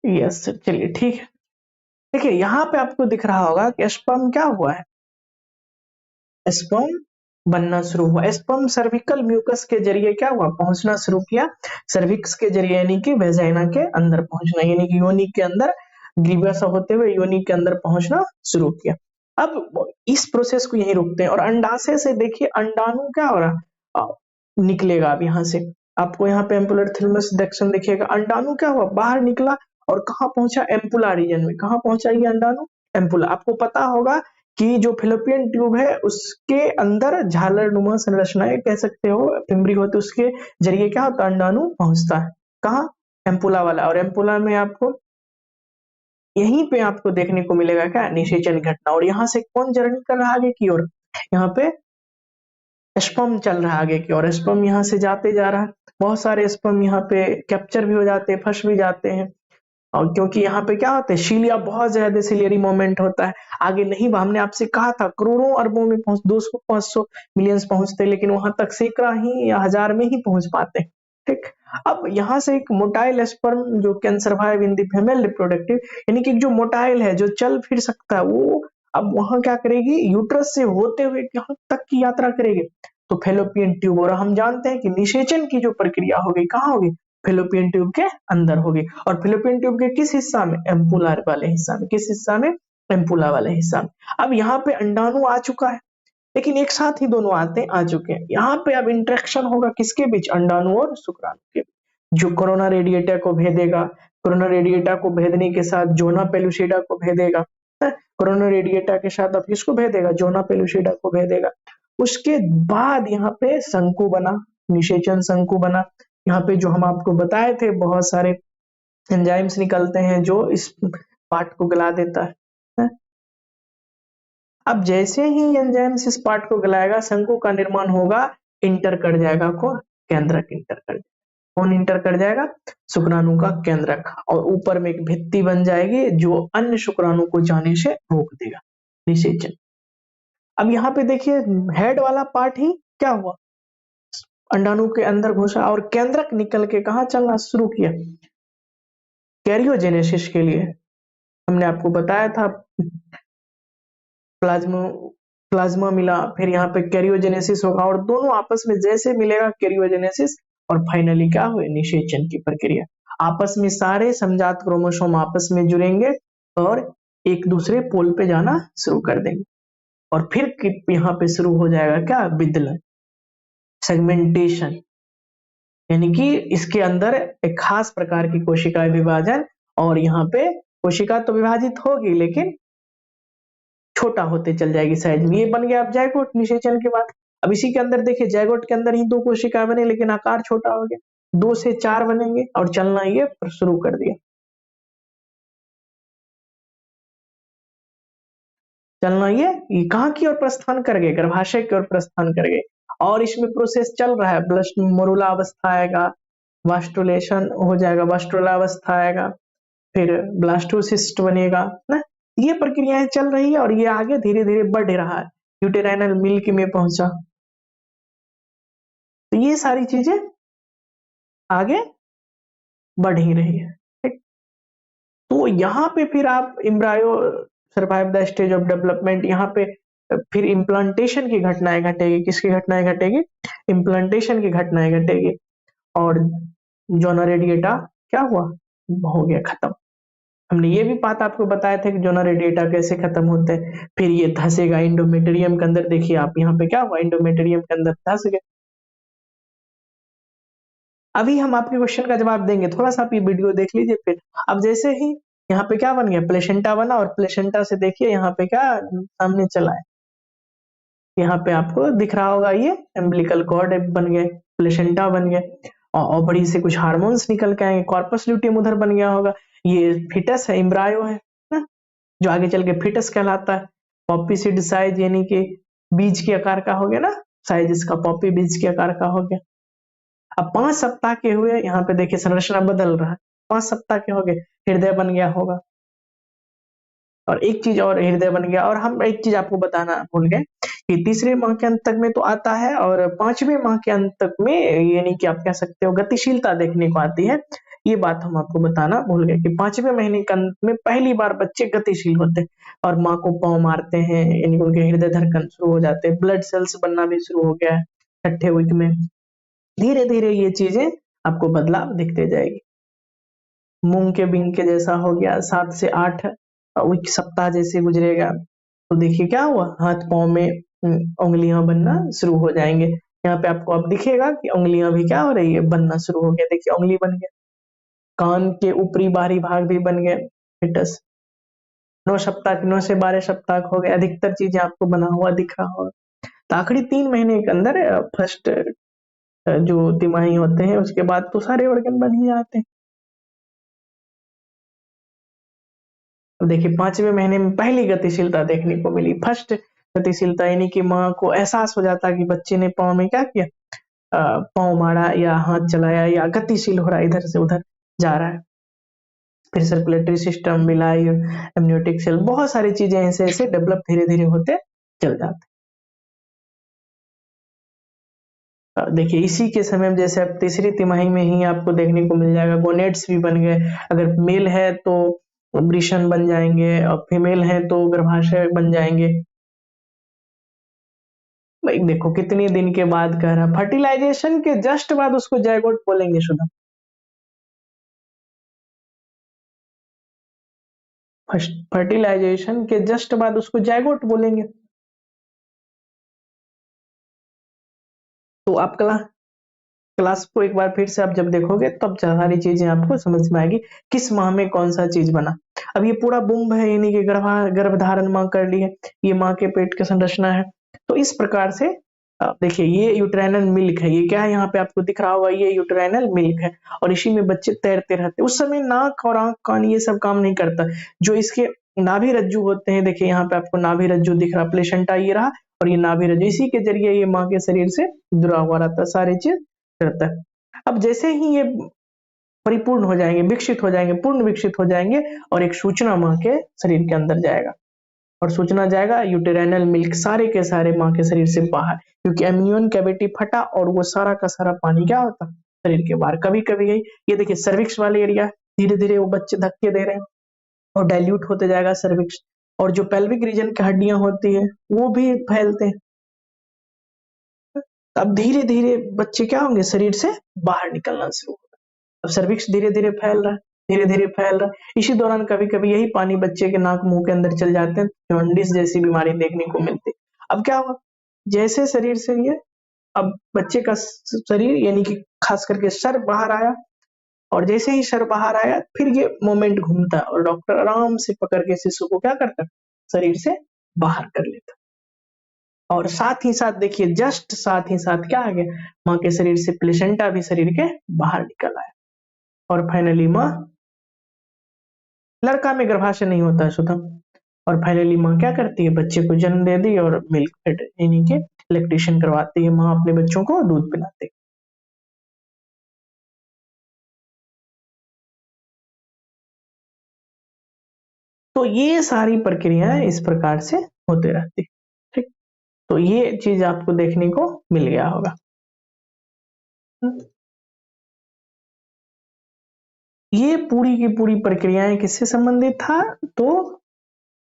Yes sir, चलिए ठीक है। देखिए यहाँ पे आपको दिख रहा होगा कि स्पर्म क्या हुआ है, स्पर्म बनना शुरू हुआ। स्पर्म सर्विकल म्यूकस के जरिए क्या हुआ, पहुंचना शुरू किया, सर्विक्स के जरिए यानी कि वेजाइना के अंदर पहुंचना, यानी कि योनि के अंदर ग्रीवा से होते हुए योनि के अंदर पहुंचना शुरू किया। अब इस प्रोसेस को यहीं रोकते हैं और अंडाशय से देखिए अंडाणु क्या हो रहा निकलेगा। अब यहाँ से आपको यहाँ पे एम्पुलर थैलेमस सेक्शन देखिएगा, अंडाणु क्या हुआ बाहर निकला और कहाँ पहुंचा, एम्पुला रीजन में। कहाँ पहुंचा ये अंडाणु, एम्पुला। आपको पता होगा कि जो फिलोपियन ट्यूब है उसके अंदर झालर नुमा संरचनाएं कह सकते हो, फिम्बरी होते, उसके जरिए क्या होता है अंडाणु पहुंचता है कहाँ, एम्पुला वाला। और एम्पुला में आपको यहीं पे आपको देखने को मिलेगा क्या, निषेचन घटना। और यहाँ से कौन जर्नी कर रहा है आगे की ओर, यहाँ पे स्पर्म चल रहा है आगे की ओर। स्पर्म यहाँ से जाते जा रहा है, बहुत सारे स्पर्म यहाँ पे कैप्चर भी हो जाते हैं, फंस भी जाते हैं। और क्योंकि यहाँ पे क्या होता है, सीलिया बहुत ज्यादा सिलियरी मोमेंट होता है, आगे नहीं। हमने आपसे कहा था करोड़ों अरबों में पहुंच 200 500 मिलियंस पहुंचते, लेकिन वहां तक सैकड़ा ही या हजार में ही पहुंच पाते। ठीक, अब यहाँ से एक मोटाइल स्पर्म जो can survive in the female reproductive, यानी कि जो मोटाइल है जो चल फिर सकता है, वो अब वहां क्या करेगी, यूट्रस से होते हुए यहाँ तक की यात्रा करेगी, तो फेलोपियन ट्यूब। और हम जानते हैं कि निषेचन की जो प्रक्रिया होगी कहाँ होगी, फेलोपियन ट्यूब के अंदर होगी। और फेलोपियन ट्यूब के किस हिस्सा में, एम्पुलर वाले हिस्सा में। किस हिस्सा में, एम्पुला वाले हिस्सा में। अब यहाँ पे अंडाणु आ चुका है, लेकिन एक साथ ही दोनों आते आ चुके हैं। यहाँ पे अब इंटरेक्शन होगा किसके बीच, अंडाणु और शुक्राणु के, जो कोरोना रेडिएटा को भेदेगा। कोरोना रेडिएटा को भेदने के साथ जोना पेलुसिडा को भेदेगा, कोरोना रेडिएटा के साथ अब किसको भेदेगा, जोना पेलुसिडा को भेदेगा। उसके बाद यहाँ पे शंकु बना, निषेचन शंकु बना। यहाँ पे जो हम आपको बताए थे बहुत सारे एंजाइम्स निकलते हैं जो इस पार्ट को गला देता है। अब जैसे ही एंजाइम्स इस पार्ट को गलाएगा, शंकु का निर्माण होगा, इंटर कर जाएगा को केंद्रक इंटर कर, कौन इंटर कर जाएगा, शुक्राणु का केंद्रक। और ऊपर में एक भित्ति बन जाएगी जो अन्य शुक्राणु को जाने से रोक देगा, निषेचन। अब यहाँ पे देखिए हेड वाला पार्ट ही क्या हुआ, अंडाणु के अंदर घुसा और केंद्रक निकल के कहा चलना शुरू किया, कैरियोजेनेसिस के लिए। हमने आपको बताया था प्लाज्मा मिला, फिर यहाँ पे कैरियोजेनेसिस होगा और दोनों आपस में जैसे मिलेगा कैरियोजेनेसिस, और फाइनली क्या हुए, निषेचन की प्रक्रिया। आपस में सारे समजात क्रोमोसोम आपस में जुड़ेंगे और एक दूसरे पोल पे जाना शुरू कर देंगे, और फिर यहाँ पे शुरू हो जाएगा क्या, विदलन, सेगमेंटेशन, यानी कि इसके अंदर एक खास प्रकार की कोशिका विभाजन। और यहाँ पे कोशिका तो विभाजित होगी लेकिन छोटा होते चल जाएगी साइज में। ये बन गया अब जायगोट निषेचन के बाद। अब इसी के अंदर देखिए जायगोट के अंदर ही 2 कोशिका बने लेकिन आकार छोटा हो गया, 2 से 4 बनेंगे और चलना ये शुरू कर दिया, चलना ये कहाँ की ओर प्रस्थान कर गए, गर्भाशय की ओर प्रस्थान कर गए। और इसमें प्रोसेस चल रहा है, ब्लस्ट मोरुला अवस्था आएगा, वास्टुलेशन हो जाएगा, वास्टुला अवस्था आएगा, फिर ब्लास्टोसिस्ट बनेगा ना। ये प्रक्रियाएं चल रही है और ये आगे धीरे धीरे बढ़ रहा है, यूटेराइनल मिल्क में पहुंचा। तो ये सारी चीजें आगे बढ़ ही रही है, ठीक। तो यहाँ पे फिर आप embryo survive the stage of development, यहाँ पे फिर इम्प्लांटेशन की घटनाएं घटेगी। किसकी घटनाएं घटेगी, इम्प्लांटेशन की घटनाएं घटेगी। और जोना रेडिएटा क्या हुआ, हो गया खत्म। हमने ये भी बात आपको बताया था कि जोना रेडिएटा कैसे खत्म होते हैं। फिर ये धंसेगा इंडोमेटेरियम के अंदर, देखिए आप यहाँ पे क्या हुआ, इंडोमेटेरियम के अंदर धंस गए। अभी हम आपके क्वेश्चन का जवाब देंगे, थोड़ा सा आप ये वीडियो देख लीजिए। फिर अब जैसे ही यहाँ पे क्या बन गया, प्लेसेंटा बना, और प्लेसेंटा से देखिए यहाँ पे क्या सामने चला है, यहाँ पे आपको दिख रहा होगा ये एम्बिलिकल कॉर्ड बन गए, प्लेसेंटा बन गए, और बड़ी से कुछ हार्मोन्स निकल के आएंगे, कॉर्पस ल्यूटियम उधर बन गया होगा। ये फिटस है, एम्ब्रायो है ना, जो आगे चल के फिटस कहलाता है। पॉपी सीड साइज यानी कि बीज के आकार का हो गया ना, साइज इसका पॉपी बीज के आकार का हो गया। अब 5 सप्ताह के हुए, यहाँ पे देखिए संरचना बदल रहा है, 5 सप्ताह के हो गए, हृदय बन गया होगा। और एक चीज और, हृदय बन गया। और हम एक चीज आपको बताना भूल गए कि तीसरे माह के अंत तक में तो आता है, और 5वें माह के अंत तक में यानी कि आप कह सकते हो गतिशीलता देखने को आती है। ये बात हम आपको बताना भूल गए कि 5वें महीने के अंत में पहली बार बच्चे गतिशील होते हैं और माँ को पाँव मारते हैं, यानी उनके हृदय धड़कन शुरू हो जाते हैं, ब्लड सेल्स बनना भी शुरू हो गया है 6ठे वीक में। धीरे-धीरे ये चीज़ें आपको बदलाव दिखते जाएगी। मूंग के बीन के जैसा हो गया, 7 से 8 वीक सप्ताह जैसे गुजरेगा, तो देखिए क्या हुआ, हाथ-पाँव में उँगलियाँ बनना शुरू हो जाएँगे। यहाँ पे आपको अब दिखेगा कि उँगलियाँ भी क्या हो रही है, बनना शुरू हो गया। देखिए उँगली बन गया, कान के ऊपरी बाहरी भाग भी बन गए, फिटस। 9 सप्ताह के 9 से 12 सप्ताह के हो गए, अधिकतर चीज़ें आपको बना हुआ दिख रहा होगा। तो आखिरी 3 महीने के अंदर फर्स्ट जो तिमाही होते हैं, उसके बाद तो सारे ऑर्गन बन ही जाते हैं। अब देखिए 5वें महीने में पहली गतिशीलता देखने को मिली, फर्स्ट गतिशीलता, यानी कि माँ को एहसास हो जाता है कि बच्चे ने पाँव में क्या किया, पाँव मारा या हाथ चलाया या गतिशील हो रहा है, इधर से उधर जा रहा है। फिर circulatory system, villi, amniotic cell, बहुत सारी चीजें ऐसे-ऐसे डेवलप धीरे-धीरे होते चल जाते हैं। देखिए इसी के समय में जैसे अब तीसरी तिमाही में ही आपको देखने को मिल जाएगा गोनेड्स भी बन गए। अगर मेल है तो वृषण बन जाएंगे और फीमेल है तो गर्भाशय बन जाएंगे। भाई देखो कितने दिन के बाद कह रहा, फर्टिलाइजेशन के जस्ट बाद उसको जायगोट बोलेंगे शुद्ध। फर्टिलाइजेशन के जस्ट बाद उसको जायगोट बोलेंगे। तो आप क्लास को एक बार फिर से आप जब देखोगे तब सारी चीजें आपको समझ में आएगी, किस माह में कौन सा चीज बना। अब ये पूरा बुम्ब है, यानी कि गर्भधारण माँ कर ली है, ये माँ के पेट की संरचना है। तो इस प्रकार से देखिए ये यूट्राइनल मिल्क है, ये क्या है यहाँ पे आपको दिख रहा होगा, ये यूट्राइनल मिल्क है और इसी में बच्चे तैरते रहते हैं। उस समय नाक और आंख कान ये सब काम नहीं करता, जो इसके नाभि रज्जु होते हैं, देखिए यहाँ पे आपको नाभि रज्जु दिख रहा, प्लेसेंटा ये रहा और ये नाभि रज्जु, इसी के जरिए ये माँ के शरीर से जुड़ा हुआ रहता है, सारी चीज करता है। अब जैसे ही ये परिपूर्ण हो जाएंगे, विकसित हो जाएंगे, पूर्ण विकसित हो जाएंगे और एक सूचना माँ के शरीर के अंदर जाएगा और सूचना जाएगा यूटेराइनल मिल्क सारे के सारे माँ के शरीर से बाहर, क्योंकि एमनियन कैविटी फटा और वो सारा का सारा पानी क्या होता शरीर के बाहर। कभी कभी ये देखिए सर्विक्स वाले एरिया धीरे धीरे वो बच्चे धक्के दे रहे हैं और डाइल्यूट होते जाएगा सर्विक्स, और जो पेल्विक रीजन की हड्डियां होती है वो भी फैलते हैं। अब धीरे धीरे बच्चे क्या होंगे, शरीर से बाहर निकलना शुरू होगा। अब सर्विक्स धीरे धीरे फैल रहा है, धीरे धीरे फैल रहा है। इसी दौरान कभी कभी यही पानी बच्चे के नाक मुंह के अंदर चल जाते हैं, जॉन्डिस जैसी बीमारी देखने को मिलती है। अब क्या हुआ, जैसे शरीर से ये अब बच्चे का शरीर यानी कि खास करके सर बाहर आया, और जैसे ही सर बाहर आया फिर ये मोमेंट घूमता है और डॉक्टर आराम से पकड़ के शिशु को क्या करता है, शरीर से बाहर कर लेता। और साथ ही साथ देखिए जस्ट साथ ही साथ क्या आ गया, माँ के शरीर से प्लेसेंटा भी शरीर के बाहर निकल आया और फाइनली माँ, लड़का में गर्भाशय नहीं होता है शुद्धम, और फाइनली माँ क्या करती है, बच्चे को जन्म दे दी और मिल्क फेड यानी कि लैक्टेशन करवाती है, माँ अपने बच्चों को दूध पिलाती है। तो ये सारी प्रक्रियाएं इस प्रकार से होते रहती है। ठीक, तो ये चीज आपको देखने को मिल गया होगा। ये पूरी की पूरी प्रक्रियाएं किससे संबंधित था, तो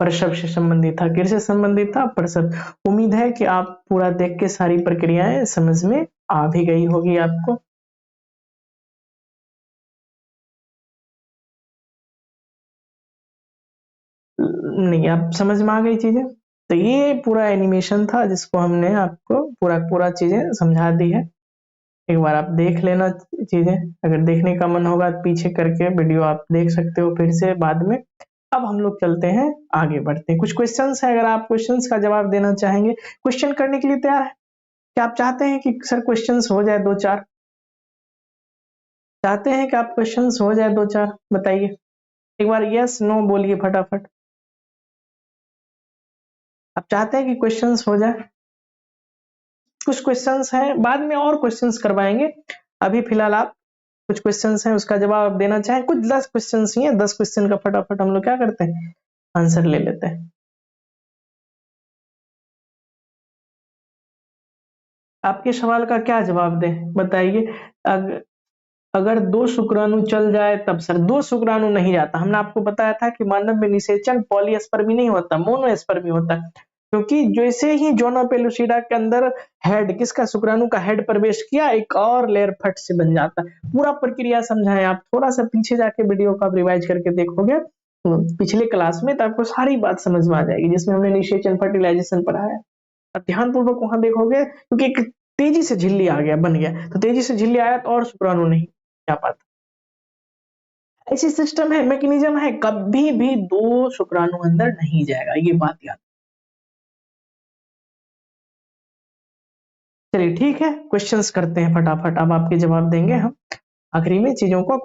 प्रसव से संबंधित था। किससे संबंधित था, प्रसव। उम्मीद है कि आप पूरा देख के सारी प्रक्रियाएं समझ में आ भी गई होगी आपको। नहीं, आप समझ में आ गई चीजें। तो ये पूरा एनिमेशन था जिसको हमने आपको पूरा पूरा चीजें समझा दी है। एक बार आप देख लेना चीजें, अगर देखने का मन होगा पीछे करके वीडियो आप देख सकते हो फिर से बाद में। अब हम लोग चलते हैं, आगे बढ़ते हैं। कुछ क्वेश्चंस है, अगर आप क्वेश्चंस का जवाब देना चाहेंगे, क्वेश्चन करने के लिए तैयार है? क्या आप चाहते हैं कि सर क्वेश्चंस हो जाए दो चार, चाहते हैं कि आप क्वेश्चंस हो जाए दो चार, बताइए एक बार यस नो बोलिए फटाफट। आप चाहते हैं कि क्वेश्चंस हो जाए? कुछ क्वेश्चंस हैं, बाद में और क्वेश्चंस करवाएंगे, अभी फिलहाल आप कुछ क्वेश्चंस हैं उसका जवाब आप देना चाहें। कुछ 10 क्वेश्चंस ही हैं, 10 क्वेश्चन का फटाफट हम लोग क्या करते हैं, आंसर ले लेते हैं। आपके सवाल का क्या जवाब दें बताइए। अगर 2 शुक्राणु चल जाए तब सर 2 शुक्राणु नहीं जाता। हमने आपको बताया था कि मानव में निषेचन पॉलीस्पर्मी नहीं होता, मोनोस्पर्मी होता है। क्योंकि जैसे ही जोना पेलुसिडा के अंदर हेड किसका शुक्राणु का हेड प्रवेश किया, एक और लेयर फट से बन जाता है। पूरा प्रक्रिया समझाएं, आप थोड़ा सा पीछे जाके वीडियो को आप रिवाइज करके देखोगे पिछले क्लास में, तो आपको सारी बात समझ में आ जाएगी जिसमें हमने निषेचन फर्टिलाइजेशन पढ़ाया। ध्यान पूर्वक वहां देखोगे, क्योंकि एक तेजी से झिल्ली आ गया, बन गया, तो तेजी से झिल्ली आया तो और शुक्राणु नहीं जा पाता। ऐसी सिस्टम है, मैकेनिज्म है, कभी भी 2 शुक्राणु अंदर नहीं जाएगा, ये बात याद। चलिए ठीक है, क्वेश्चंस करते हैं फटाफट, अब आपके जवाब देंगे हम आखिरी में चीजों को।